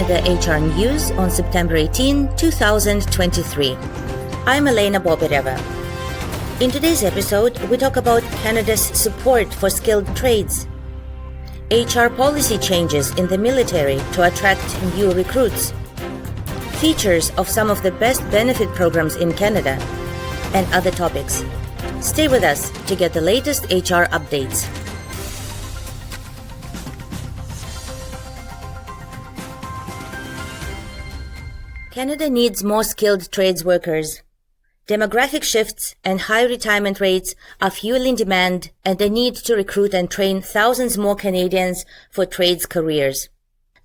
Canada HR News on September 18, 2023. I'm Elena Bobireva. In today's episode, we talk about Canada's support for skilled trades, HR policy changes in the military to attract new recruits, features of some of the best benefit programs in Canada, and other topics. Stay with us to get the latest HR updates. Canada needs more skilled trades workers. Demographic shifts and high retirement rates are fueling demand and the need to recruit and train thousands more Canadians for trades careers.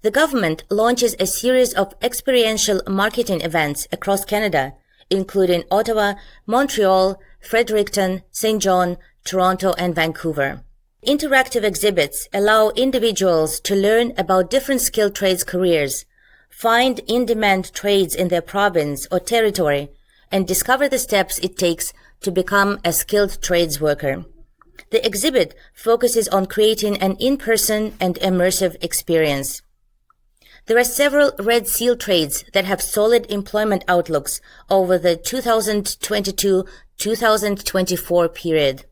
The government launches a series of experiential marketing events across Canada, including Ottawa, Montreal, Fredericton, St. John, Toronto, and Vancouver. Interactive exhibits allow individuals to learn about different skilled trades careers, find in-demand trades in their province or territory, and discover the steps it takes to become a skilled trades worker. The exhibit focuses on creating an in-person and immersive experience. There are several Red Seal trades that have solid employment outlooks over the 2022-2024 period.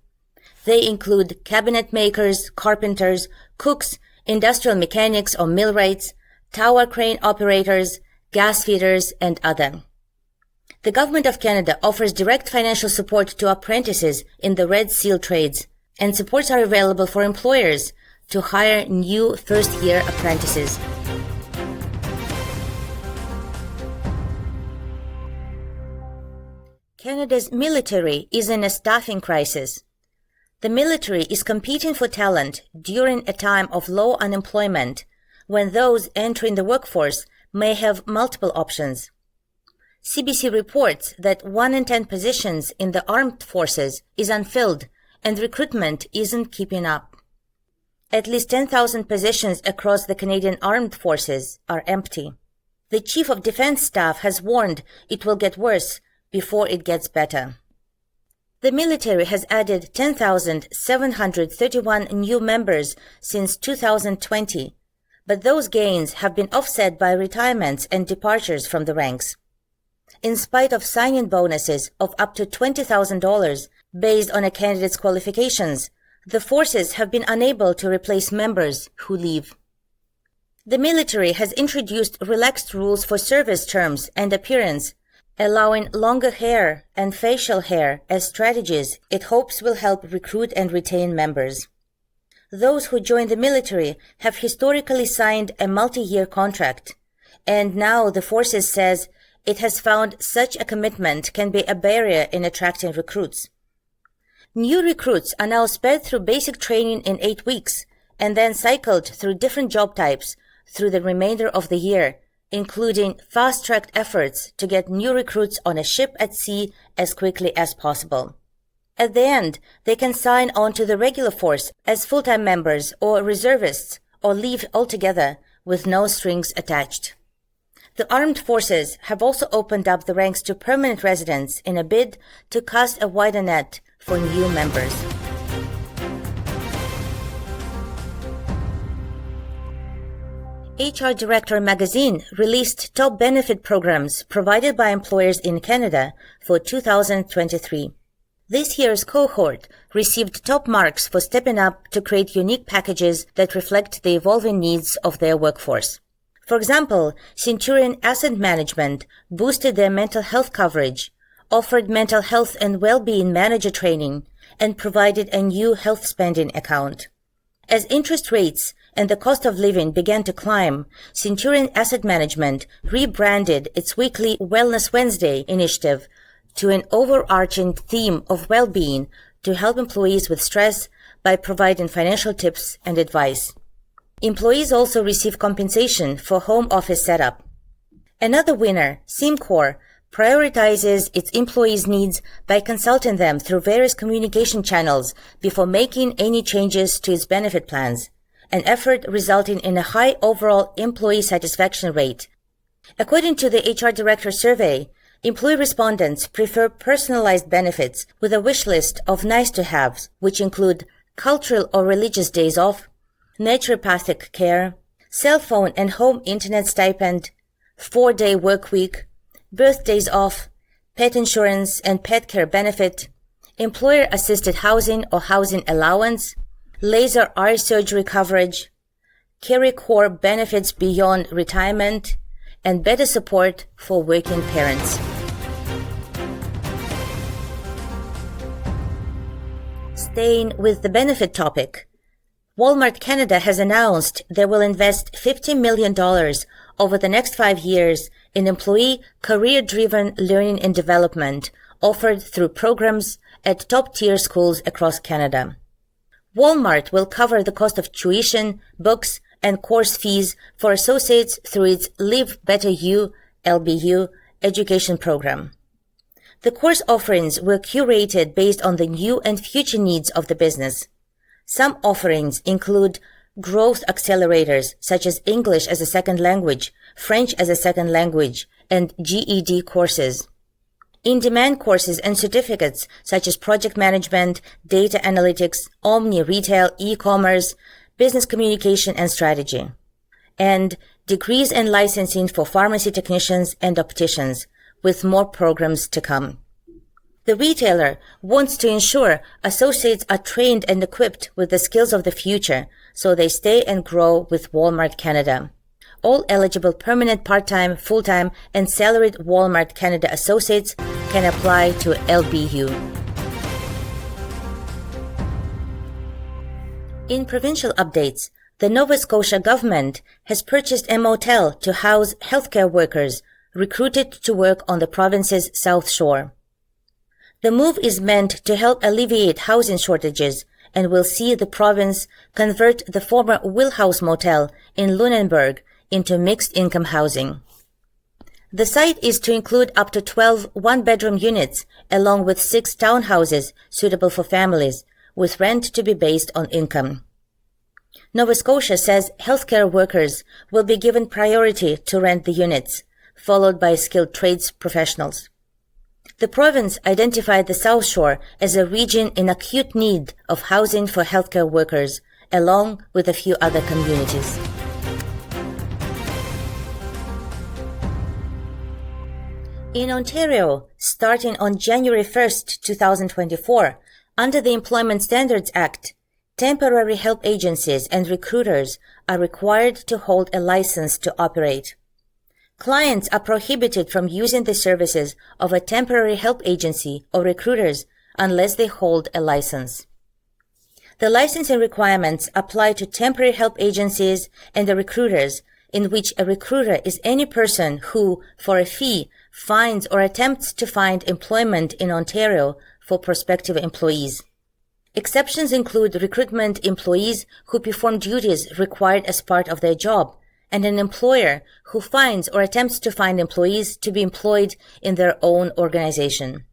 They include cabinet makers, carpenters, cooks, industrial mechanics or millwrights, tower crane operators, gas fitters, and other. The Government of Canada offers direct financial support to apprentices in the Red Seal trades, and supports are available for employers to hire new first-year apprentices. Canada's military is in a staffing crisis. The military is competing for talent during a time of low unemployment, when those entering the workforce may have multiple options. CBC reports that 1 in 10 positions in the armed forces is unfilled and recruitment isn't keeping up. At least 10,000 positions across the Canadian Armed Forces are empty. The Chief of Defence Staff has warned it will get worse before it gets better. The military has added 10,731 new members since 2020, but those gains have been offset by retirements and departures from the ranks. In spite of sign-in bonuses of up to $20,000 based on a candidate's qualifications, the forces have been unable to replace members who leave. The military has introduced relaxed rules for service terms and appearance, allowing longer hair and facial hair as strategies it hopes will help recruit and retain members. Those who join the military have historically signed a multi-year contract, and now the forces says it has found such a commitment can be a barrier in attracting recruits. New recruits are now sped through basic training in 8 weeks and then cycled through different job types through the remainder of the year, including fast-tracked efforts to get new recruits on a ship at sea as quickly as possible. At the end, they can sign on to the regular force as full-time members or reservists or leave altogether with no strings attached. The armed forces have also opened up the ranks to permanent residents in a bid to cast a wider net for new members. HR Director magazine released top benefit programs provided by employers in Canada for 2023. This year's cohort received top marks for stepping up to create unique packages that reflect the evolving needs of their workforce. For example, Centurion Asset Management boosted their mental health coverage, offered mental health and well-being manager training, and provided a new health spending account. As interest rates and the cost of living began to climb, Centurion Asset Management rebranded its weekly Wellness Wednesday initiative to an overarching theme of well-being to help employees with stress by providing financial tips and advice. Employees also receive compensation for home office setup. Another winner, SimCorp, prioritizes its employees' needs by consulting them through various communication channels before making any changes to its benefit plans, an effort resulting in a high overall employee satisfaction rate. According to the HR Director survey, employee respondents prefer personalized benefits with a wish list of nice-to-haves, which include cultural or religious days off, naturopathic care, cell phone and home internet stipend, 4-day work week, birthdays off, pet insurance and pet care benefit, employer-assisted housing or housing allowance, laser eye surgery coverage, CareCore benefits beyond retirement, and better support for working parents. Staying with the benefit topic, Walmart Canada has announced they will invest $50 million over the next 5 years in employee career-driven learning and development offered through programs at top-tier schools across Canada. Walmart will cover the cost of tuition, books, and course fees for associates through its Live Better You, LBU, education program. The course offerings were curated based on the new and future needs of the business. Some offerings include growth accelerators such as English as a second language, French as a second language, and GED courses. In-demand courses and certificates such as project management, data analytics, omni-retail, e-commerce, business communication and strategy. And degrees and licensing for pharmacy technicians and opticians, with more programs to come. The retailer wants to ensure associates are trained and equipped with the skills of the future so they stay and grow with Walmart Canada. All eligible permanent, part-time, full-time, and salaried Walmart Canada associates can apply to LBU. In provincial updates, the Nova Scotia government has purchased a motel to house healthcare workers recruited to work on the province's South Shore. The move is meant to help alleviate housing shortages and will see the province convert the former Wheelhouse Motel in Lunenburg into mixed-income housing. The site is to include up to 12 one-bedroom units along with 6 townhouses suitable for families, with rent to be based on income. Nova Scotia says healthcare workers will be given priority to rent the units, followed by skilled trades professionals. The province identified the South Shore as a region in acute need of housing for healthcare workers, along with a few other communities. In Ontario, starting on January 1st, 2024, under the Employment Standards Act, temporary help agencies and recruiters are required to hold a license to operate. Clients are prohibited from using the services of a temporary help agency or recruiters unless they hold a license. The licensing requirements apply to temporary help agencies and the recruiters, in which a recruiter is any person who, for a fee, finds or attempts to find employment in Ontario for prospective employees. Exceptions include recruitment employees who perform duties required as part of their job, and an employer who finds or attempts to find employees to be employed in their own organization.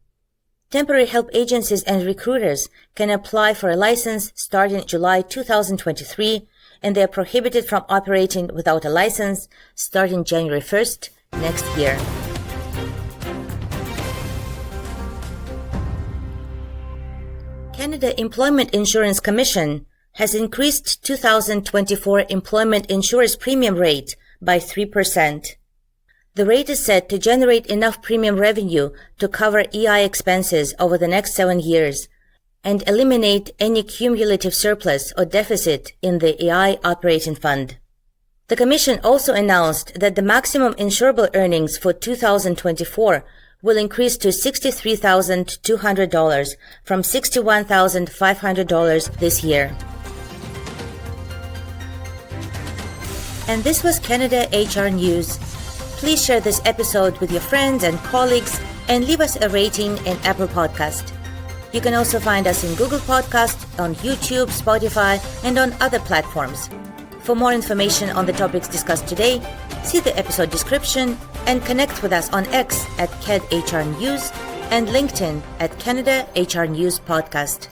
Temporary help agencies and recruiters can apply for a license starting July 2023, and they are prohibited from operating without a license starting January 1st next year. Canada Employment Insurance Commission has increased 2024 employment insurance premium rate by 3%. The rate is set to generate enough premium revenue to cover EI expenses over the next 7 years and eliminate any cumulative surplus or deficit in the EI operating fund. The Commission also announced that the maximum insurable earnings for 2024 will increase to $63,200 from $61,500 this year. And this was Canada HR News. Please share this episode with your friends and colleagues and leave us a rating in Apple Podcast. You can also find us in Google Podcast, on YouTube, Spotify, and on other platforms. For more information on the topics discussed today, see the episode description and connect with us on X at CAD HR News and LinkedIn at Canada HR News Podcast.